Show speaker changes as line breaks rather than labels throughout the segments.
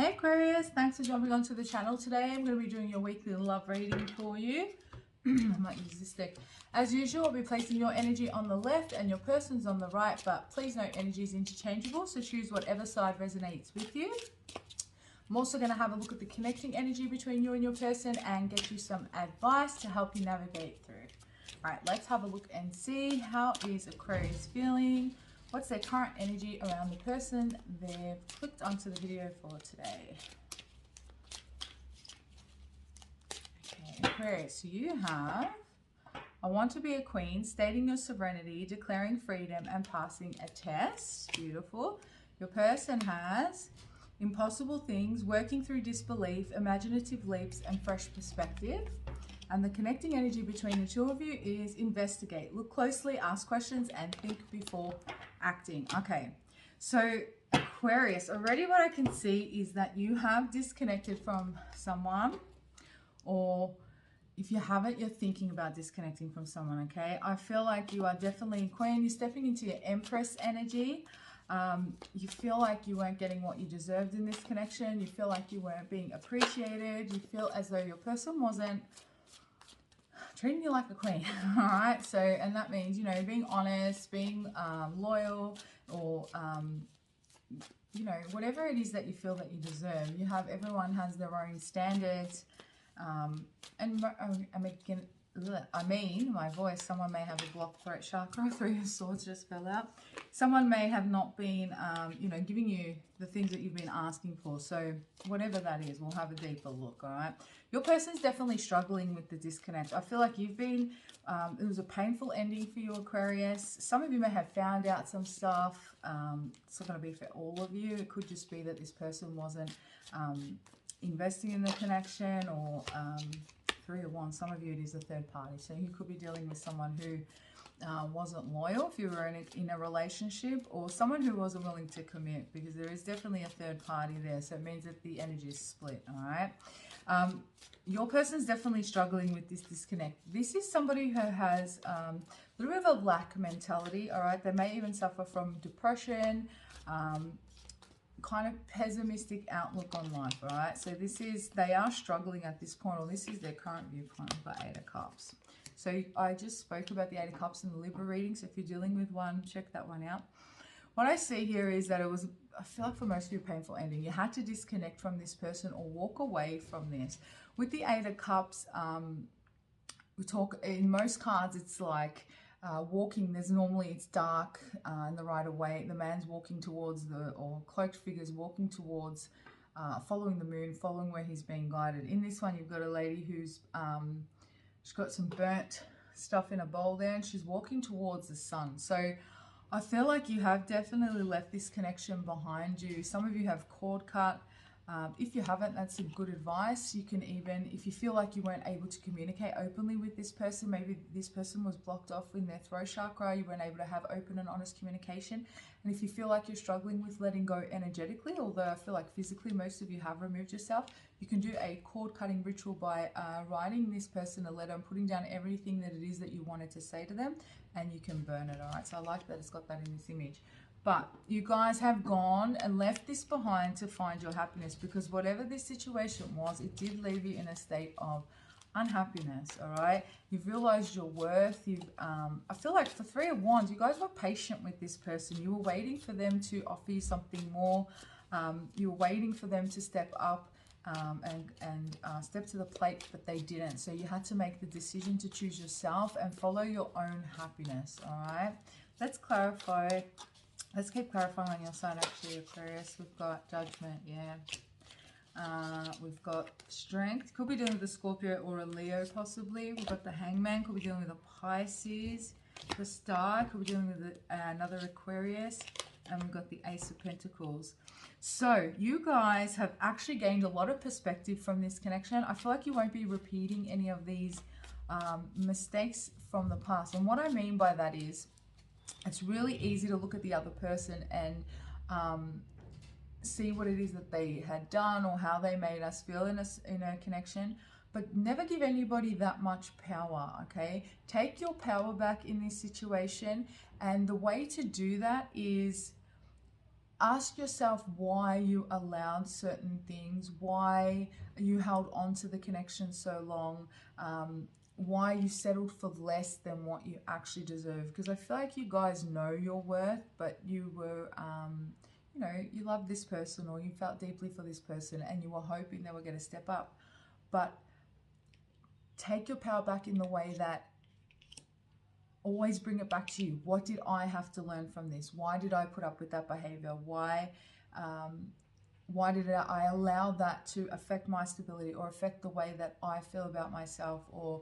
Hey Aquarius, thanks for jumping onto the channel today. I'm going to be doing your weekly love reading for you. I might use this deck. As usual, I'll be placing your energy on the left and your person's on the right, but please note energy is interchangeable, so choose whatever side resonates with you. I'm also going to have a look at the connecting energy between you and your person and get you some advice to help you navigate through. All right, let's have a look and see how is Aquarius feeling. What's their current energy around the person they've clicked onto the video for today? Okay, Aquarius, you have, I want to be a queen, stating your sovereignty, declaring freedom, and passing a test. Beautiful. Your person has impossible things, working through disbelief, imaginative leaps, and fresh perspective. And the connecting energy between the two of you is investigate. Look closely, ask questions, and think before acting. Okay, so Aquarius, already what I can see is that you have disconnected from someone, or if you haven't, you're thinking about disconnecting from someone, okay? I feel like you are definitely Queen. You're stepping into your Empress energy. You feel like you weren't getting what you deserved in this connection. You feel like you weren't being appreciated. You feel as though your person wasn't treating you like a queen. All right, so, and that means, you know, being honest, being loyal, or you know, whatever it is that you feel that you deserve. You have, everyone has their own standards, and I mean, my voice, someone may have a blocked throat chakra. Three of Swords just fell out. Someone may have not been, you know, giving you the things that you've been asking for. So whatever that is, we'll have a deeper look, all right? Your person's definitely struggling with the disconnect. I feel like you've been, it was a painful ending for you, Aquarius. Some of you may have found out some stuff. It's not going to be for all of you. It could just be that this person wasn't investing in the connection, or Three of Wands, some of you it is a third party. So you could be dealing with someone who wasn't loyal if you were in a relationship, or someone who wasn't willing to commit, because there is definitely a third party there. So it means that the energy is split, all right? Your person's definitely struggling with this disconnect. This is somebody who has a little bit of a lack mentality, all right? They may even suffer from depression, kind of pessimistic outlook on life, all right? So this is, they are struggling at this point, or this is their current viewpoint of the Eight of Cups. So I just spoke about the Eight of Cups in the Libra reading, so if you're dealing with one, check that one out. What I see here is that it was, I feel like for most of you, a painful ending. You had to disconnect from this person or walk away from this. With the Eight of Cups, we talk, in most cards, it's like, walking, there's normally, it's dark in the right of way. The man's walking towards or cloaked figure's walking towards, following the moon, following where he's being guided. In this one, you've got a lady who's, she's got some burnt stuff in a bowl there, and she's walking towards the sun. So I feel like you have definitely left this connection behind you. Some of you have cord cut. If you haven't, that's a good advice. You can even, if you feel like you weren't able to communicate openly with this person, maybe this person was blocked off in their throat chakra, you weren't able to have open and honest communication. And if you feel like you're struggling with letting go energetically, although I feel like physically most of you have removed yourself, you can do a cord cutting ritual by writing this person a letter and putting down everything that it is that you wanted to say to them, and you can burn it, all right? So I like that it's got that in this image. But you guys have gone and left this behind to find your happiness, because whatever this situation was, it did leave you in a state of unhappiness, all right? You've realized your worth. I feel like for Three of Wands, you guys were patient with this person. You were waiting for them to offer you something more. You were waiting for them to step up and step to the plate, but they didn't. So you had to make the decision to choose yourself and follow your own happiness, all right? Let's clarify. Let's keep clarifying on your side, actually, Aquarius. We've got Judgment, yeah. We've got Strength. Could be dealing with a Scorpio or a Leo, possibly. We've got the Hangman. Could be dealing with a Pisces. The Star. Could be dealing with another Aquarius. And we've got the Ace of Pentacles. So, you guys have actually gained a lot of perspective from this connection. I feel like you won't be repeating any of these mistakes from the past. And what I mean by that is, it's really easy to look at the other person and see what it is that they had done or how they made us feel in a connection, but never give anybody that much power, okay? Take your power back in this situation, and the way to do that is ask yourself why you allowed certain things, why you held on to the connection so long, why you settled for less than what you actually deserve. Because I feel like you guys know your worth, but you were, you know, you loved this person, or you felt deeply for this person, and you were hoping they were going to step up. But take your power back in the way that always bring it back to you. What did I have to learn from this? Why did I put up with that behavior? Why did I allow that to affect my stability, or affect the way that I feel about myself, or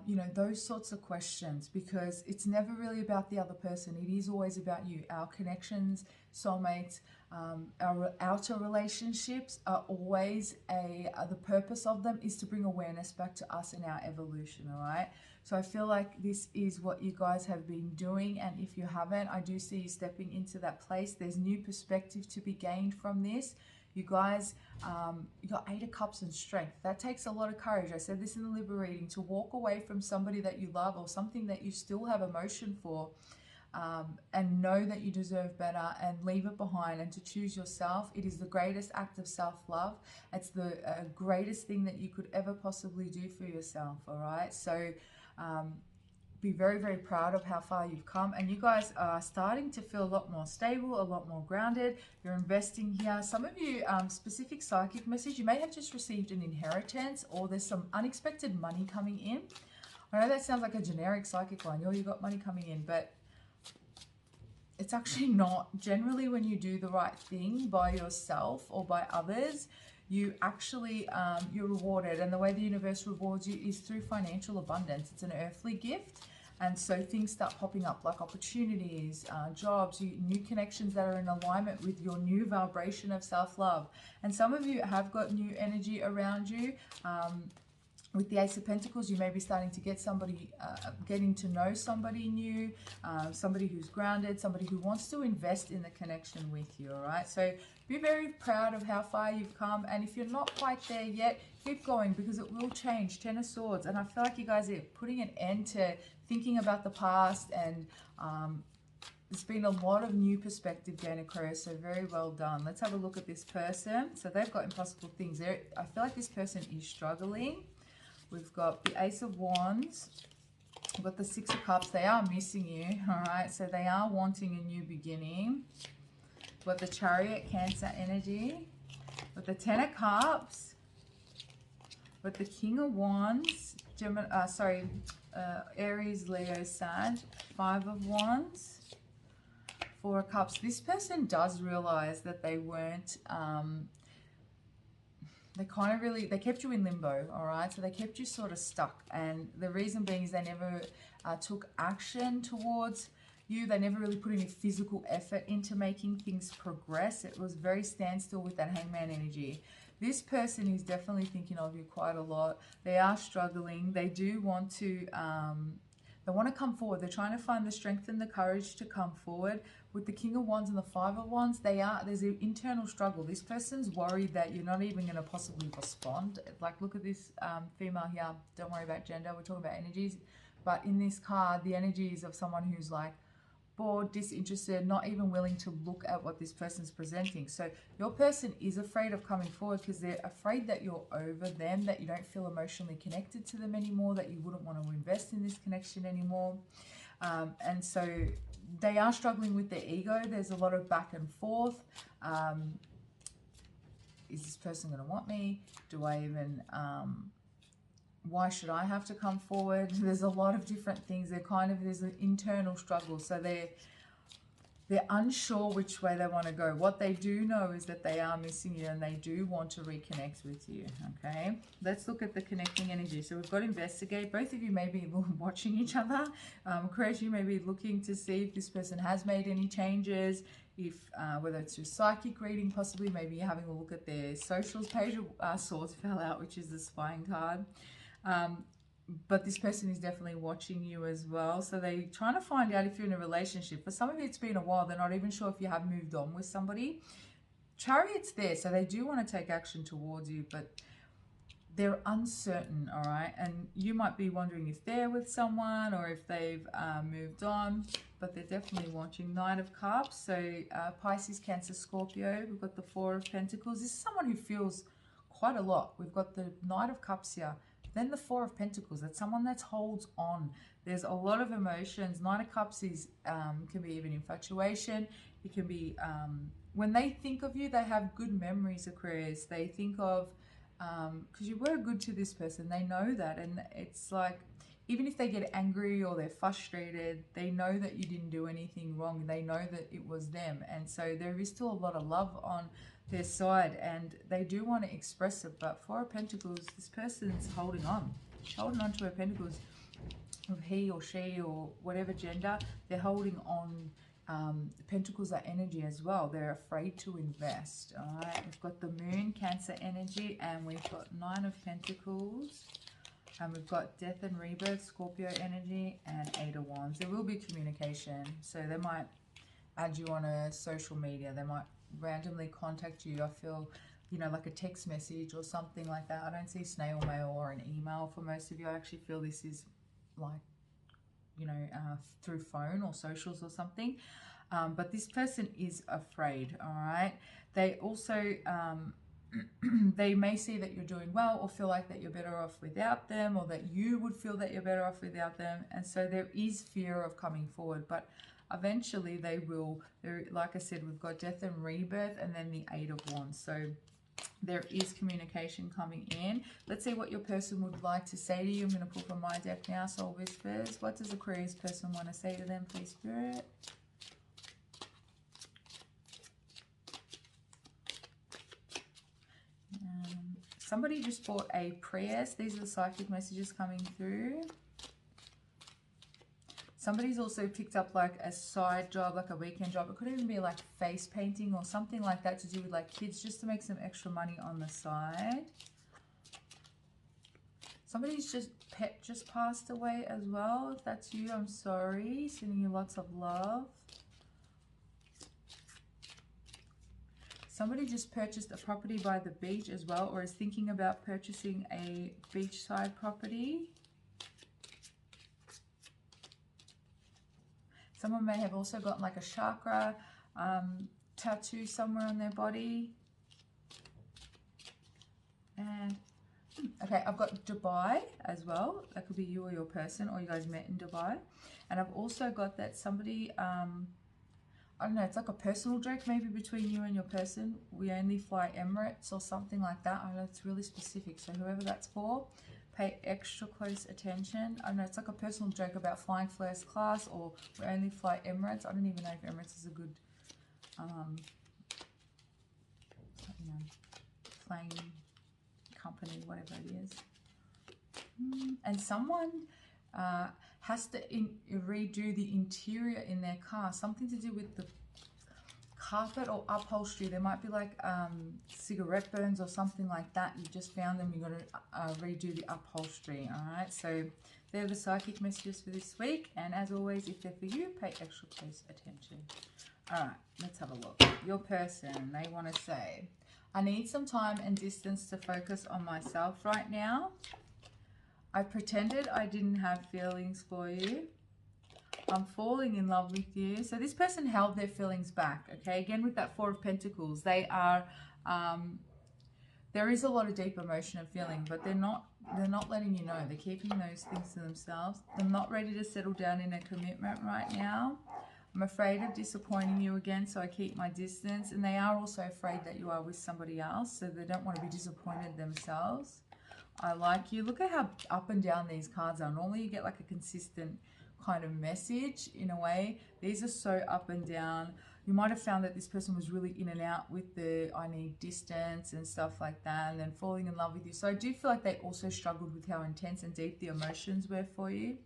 you know, those sorts of questions, because it's never really about the other person. It is always about you. Our connections, soulmates, our outer relationships are always the purpose of them is to bring awareness back to us in our evolution, all right? So I feel like this is what you guys have been doing, and if you haven't, I do see you stepping into that place. There's new perspective to be gained from this. You guys, you got 8 of Cups and Strength. That takes a lot of courage. I said this in the Libra reading, to walk away from somebody that you love, or something that you still have emotion for, and know that you deserve better, and leave it behind, and to choose yourself. It is the greatest act of self-love. It's the greatest thing that you could ever possibly do for yourself, all right? So be very, very proud of how far you've come, and you guys are starting to feel a lot more stable, a lot more grounded. You're investing here. Some of you, specific psychic message, you may have just received an inheritance, or there's some unexpected money coming in. I know that sounds like a generic psychic line, you got money coming in, but it's actually not. Generally, when you do the right thing by yourself or by others, you actually, you're rewarded. And the way the universe rewards you is through financial abundance. It's an earthly gift. And so things start popping up, like opportunities, jobs, new connections that are in alignment with your new vibration of self-love. And some of you have got new energy around you. With the Ace of Pentacles, you may be starting to get somebody, getting to know somebody new, somebody who's grounded, somebody who wants to invest in the connection with you, all right? So be very proud of how far you've come, and if you're not quite there yet, keep going, because it will change. 10 of Swords, and I feel like you guys are putting an end to thinking about the past, and there's been a lot of new perspective gain, Aquarius, so very well done. Let's have a look at this person. So they've got impossible things. I feel like this person is struggling. We've got the Ace of Wands. We've got the 6 of Cups. They are missing you, all right? So they are wanting a new beginning. We've got the Chariot, Cancer energy. We've got the 10 of Cups. We've got the King of Wands. Aries, Leo, Sag. 5 of Wands. 4 of Cups. This person does realize that they weren't... they kept you in limbo, all right? So they kept you sort of stuck. And the reason being is they never took action towards you. They never really put any physical effort into making things progress. It was very standstill with that Hangman energy. This person is definitely thinking of you quite a lot. They are struggling. They do want to... they want to come forward. They're trying to find the strength and the courage to come forward. With the King of Wands and the 5 of Wands, there's an internal struggle. This person's worried that you're not even going to possibly respond. Like, look at this female here. Don't worry about gender. We're talking about energies. But in this card, the energy is of someone who's like bored, disinterested, not even willing to look at what this person's presenting. So your person is afraid of coming forward because they're afraid that you're over them, that you don't feel emotionally connected to them anymore, that you wouldn't want to invest in this connection anymore. And so they are struggling with their ego. There's a lot of back and forth. Is this person going to want me? Do I even... why should I have to come forward? There's a lot of different things. There's an internal struggle. So they're unsure which way they want to go. What they do know is that they are missing you and they do want to reconnect with you, okay? Let's look at the connecting energy. So we've got investigate. Both of you may be watching each other. Aquarius, you may be looking to see if this person has made any changes, if whether it's your psychic reading, possibly maybe you're having a look at their socials page. Swords fell out, which is the spying card. But this person is definitely watching you as well. So they're trying to find out if you're in a relationship. For some of you, it's been a while. They're not even sure if you have moved on with somebody. Chariot's there, so they do want to take action towards you, but they're uncertain, all right? And you might be wondering if they're with someone or if they've moved on, but they're definitely watching. Knight of Cups, so Pisces, Cancer, Scorpio. We've got the Four of Pentacles. This is someone who feels quite a lot. We've got the Knight of Cups here. Then the Four of Pentacles. That's someone that holds on. There's a lot of emotions. Knight of Cups is can be even infatuation. It can be when they think of you, they have good memories, Aquarius. They think of because you were good to this person. They know that, and it's like even if they get angry or they're frustrated, they know that you didn't do anything wrong. They know that it was them, and so there is still a lot of love on their side, and they do want to express it. But Four of Pentacles, this person's holding on. She's holding on to her pentacles. Of he or she or whatever gender, they're holding on. Pentacles are energy as well. They're afraid to invest. All right, we've got the Moon, Cancer energy, and we've got Nine of Pentacles, and we've got Death and Rebirth, Scorpio energy, and Eight of Wands. There will be communication, so they might add you on a social media. They might randomly contact you. I feel, you know, like a text message or something like that. I don't see snail mail or an email for most of you. I actually feel this is like, you know, through phone or socials or something. But this person is afraid, all right? They also, they may see that you're doing well or feel like that you're better off without them, or that you would feel that you're better off without them. And so there is fear of coming forward, but eventually they will. Like I said, we've got Death and Rebirth, and then the Eight of Wands. So there is communication coming in. Let's see what your person would like to say to you. I'm going to pull from my deck now, Soul Whispers. What does Aquarius person want to say to them, please, Spirit? Somebody just bought a prayers. These are the psychic messages coming through. Somebody's also picked up like a side job, like a weekend job. It could even be like face painting or something like that to do with like kids, just to make some extra money on the side. Somebody's pet just passed away as well. If that's you, I'm sorry. Sending you lots of love. Somebody just purchased a property by the beach as well, or is thinking about purchasing a beachside property. Someone may have also got like a chakra tattoo somewhere on their body. And okay, I've got Dubai as well. That could be you or your person, or you guys met in Dubai. And I've also got that somebody, I don't know, it's like a personal joke maybe between you and your person. We only fly Emirates or something like that. I know it's really specific. So whoever that's for, pay extra close attention. I don't know, it's like a personal joke about flying first class, or we only fly Emirates. I don't even know if Emirates is a good you know, flying company, whatever it is. And someone has to redo the interior in their car, something to do with the carpet or upholstery. There might be like cigarette burns or something like that. You just found them, you got to redo the upholstery. All right, so they're the psychic messages for this week, and as always, if they're for you, pay extra close attention. All right, let's have a look. Your person, they want to say, I need some time and distance to focus on myself right now. I pretended I didn't have feelings for you. I'm falling in love with you. So this person held their feelings back, okay? Again, with that Four of Pentacles, they are, there is a lot of deep emotion and feeling, but they're not letting you know. They're keeping those things to themselves. They're not ready to settle down in a commitment right now. I'm afraid of disappointing you again, so I keep my distance. And they are also afraid that you are with somebody else, so they don't want to be disappointed themselves. I like you. Look at how up and down these cards are. Normally you get like a consistent kind of message in a way. These are so up and down. You might have found that this person was really in and out with the I need distance and stuff like that, and then falling in love with you. So I do feel like they also struggled with how intense and deep the emotions were for you.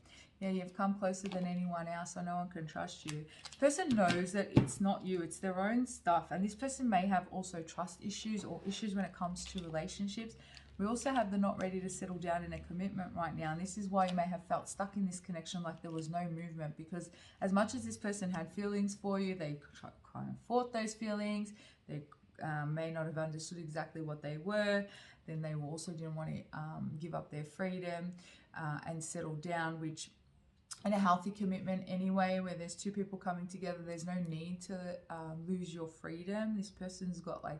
Yeah, you've come closer than anyone else, so no one can trust you. This person knows that it's not you, it's their own stuff. And this person may have also trust issues or issues when it comes to relationships. We also have the not ready to settle down in a commitment right now. And this is why you may have felt stuck in this connection, like there was no movement. Because as much as this person had feelings for you, they kind of fought those feelings. They may not have understood exactly what they were. Then they also didn't want to give up their freedom and settle down, which in a healthy commitment anyway, where there's two people coming together, there's no need to lose your freedom. This person's got like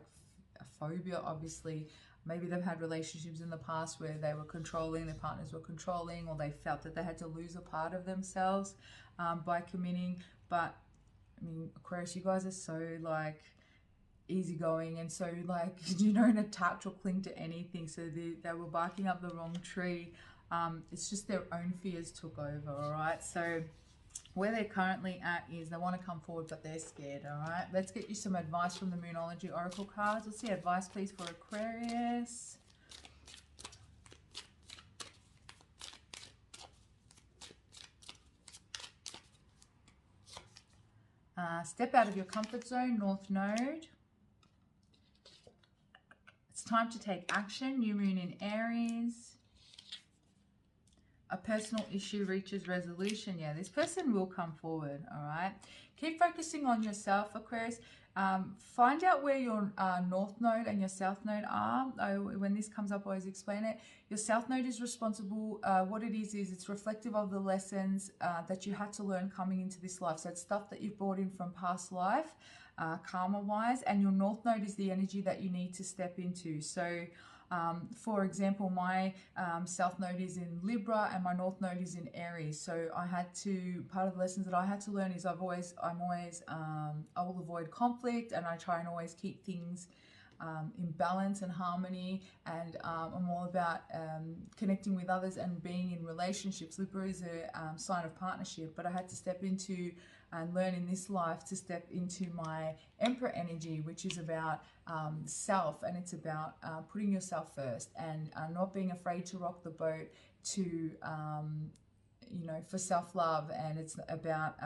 a phobia, obviously. Maybe they've had relationships in the past where they were controlling, their partners were controlling, or they felt that they had to lose a part of themselves by committing. But I mean, Aquarius, you guys are so like easygoing and so like you don't attach or cling to anything. So they were barking up the wrong tree. It's just their own fears took over, all right? So where they're currently at is they want to come forward, but they're scared, all right? Let's get you some advice from the Moonology Oracle cards. Let's see advice, please, for Aquarius. Step out of your comfort zone, North Node. It's time to take action, New Moon in Aries. A personal issue reaches resolution. Yeah, this person will come forward, all right? Keep focusing on yourself, Aquarius. Find out where your North Node and your South Node are. When this comes up, I always explain it. Your South Node is responsible. What it is it's reflective of the lessons that you had to learn coming into this life. So it's stuff that you've brought in from past life, karma-wise. And your North Node is the energy that you need to step into. So for example, my South Node is in Libra and my North Node is in Aries. So part of the lessons that I had to learn is I will avoid conflict, and I try and always keep things in balance and harmony. And I'm all about connecting with others and being in relationships. Libra is a sign of partnership, but I had to step into and learn in this life to step into my Emperor energy, which is about self, and it's about putting yourself first and not being afraid to rock the boat to for self-love. And it's about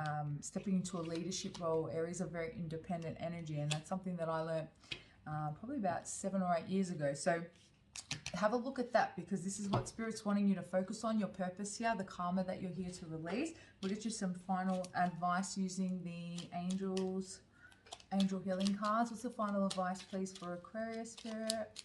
stepping into a leadership role. Aries are very independent energy, and that's something that I learned probably about 7 or 8 years ago. So have a look at that, because this is what Spirit's wanting you to focus on, your purpose here, the karma that you're here to release. We'll get you some final advice using the angel healing cards. What's the final advice, please, for Aquarius, Spirit?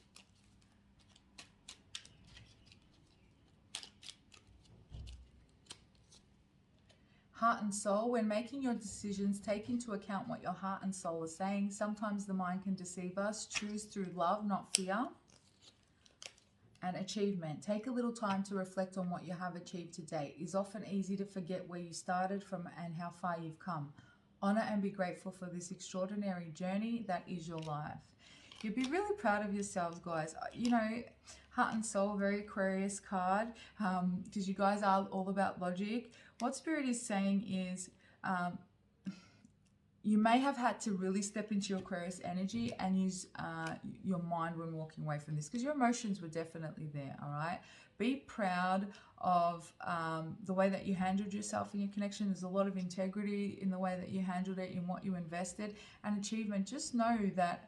Heart and soul. When making your decisions, take into account what your heart and soul are saying. Sometimes the mind can deceive us. Choose through love, not fear. And achievement. Take a little time to reflect on what you have achieved to date. It's often easy to forget where you started from and how far you've come. Honor and be grateful for this extraordinary journey that is your life. You'd be really proud of yourselves, guys. You know, heart and soul, very Aquarius card, because you guys are all about logic. What Spirit is saying is you may have had to really step into your Aquarius energy and use your mind when walking away from this, because your emotions were definitely there, all right? Be proud of the way that you handled yourself in your connection. There's a lot of integrity in the way that you handled it, in what you invested, and achievement. Just know that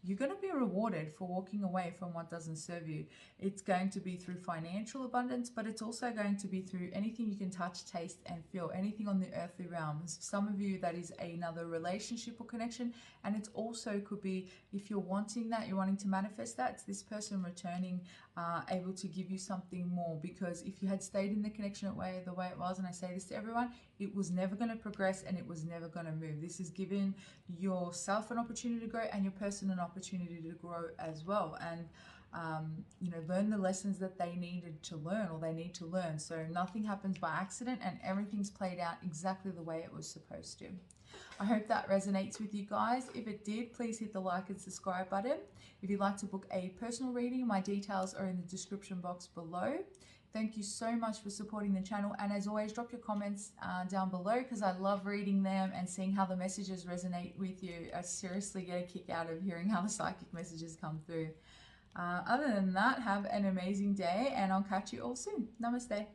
you're going to be rewarded for walking away from what doesn't serve you. It's going to be through financial abundance, but it's also going to be through anything you can touch, taste, and feel, anything on the earthly realms. Some of you, that is another relationship or connection, and it also could be, if you're wanting that, you're wanting to manifest that, it's this person returning, able to give you something more. Because if you had stayed in the connection the way it was, and I say this to everyone, it was never going to progress and it was never going to move. This is giving yourself an opportunity to grow and your person an opportunity to grow as well, and learn the lessons that they needed to learn, or they need to learn. So nothing happens by accident, and everything's played out exactly the way it was supposed to. I hope that resonates with you guys. If it did, please hit the like and subscribe button. If you'd like to book a personal reading, my details are in the description box below. Thank you so much for supporting the channel, and as always, drop your comments down below, because I love reading them and seeing how the messages resonate with you. I seriously get a kick out of hearing how the psychic messages come through. Other than that, have an amazing day, and I'll catch you all soon. Namaste.